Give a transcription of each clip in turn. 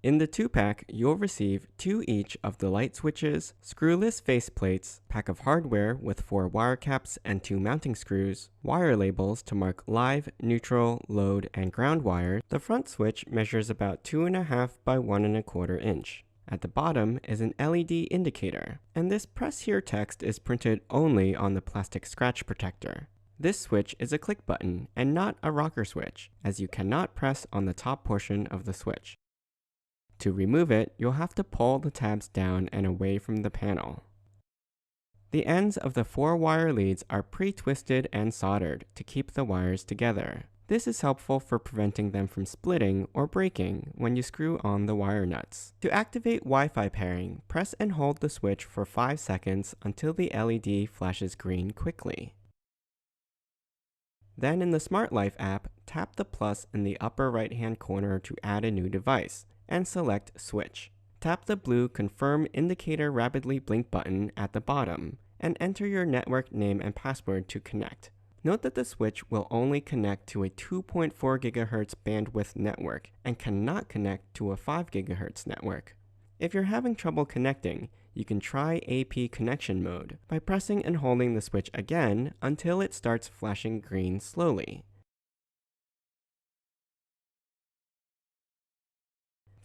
In the 2-pack, you'll receive 2 each of the light switches, screwless faceplates, pack of hardware with 4 wire caps and 2 mounting screws, wire labels to mark live, neutral, load, and ground wires. The front switch measures about 2.5 by 1.25 inch. At the bottom is an LED indicator, and this press here text is printed only on the plastic scratch protector. This switch is a click button and not a rocker switch, as you cannot press on the top portion of the switch. To remove it, you'll have to pull the tabs down and away from the panel. The ends of the 4 wire leads are pre-twisted and soldered to keep the wires together. This is helpful for preventing them from splitting or breaking when you screw on the wire nuts. To activate Wi-Fi pairing, press and hold the switch for 5 seconds until the LED flashes green quickly. Then in the Smart Life app, tap the plus in the upper right-hand corner to add a new device, and select Switch. Tap the blue Confirm Indicator Rapidly Blink button at the bottom, and enter your network name and password to connect. Note that the switch will only connect to a 2.4 GHz bandwidth network, and cannot connect to a 5 GHz network. If you're having trouble connecting, you can try AP connection mode by pressing and holding the switch again until it starts flashing green slowly.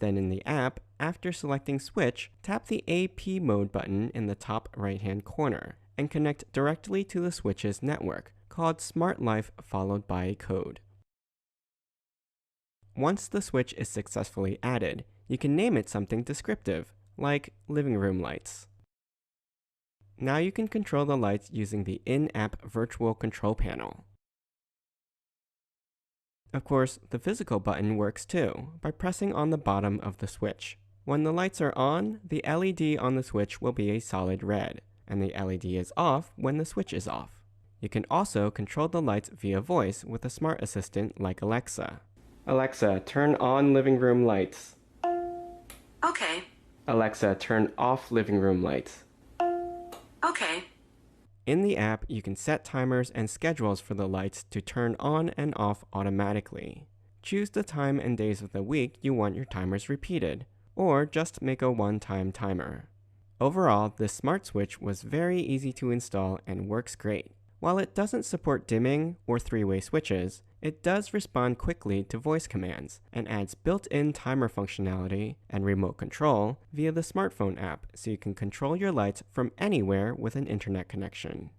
Then in the app, after selecting Switch, tap the AP mode button in the top right-hand corner and connect directly to the switch's network, called Smart Life followed by a code. Once the switch is successfully added, you can name it something descriptive, like living room lights. Now you can control the lights using the in-app virtual control panel. Of course, the physical button works too, by pressing on the bottom of the switch. When the lights are on, the LED on the switch will be a solid red, and the LED is off when the switch is off. You can also control the lights via voice with a smart assistant like Alexa. Alexa, turn on living room lights. Okay. Alexa, turn off living room lights. Okay. In the app, you can set timers and schedules for the lights to turn on and off automatically. Choose the time and days of the week you want your timers repeated, or just make a one-time timer. Overall, this smart switch was very easy to install and works great. While it doesn't support dimming or 3-way switches, it does respond quickly to voice commands and adds built-in timer functionality and remote control via the smartphone app, so you can control your lights from anywhere with an internet connection.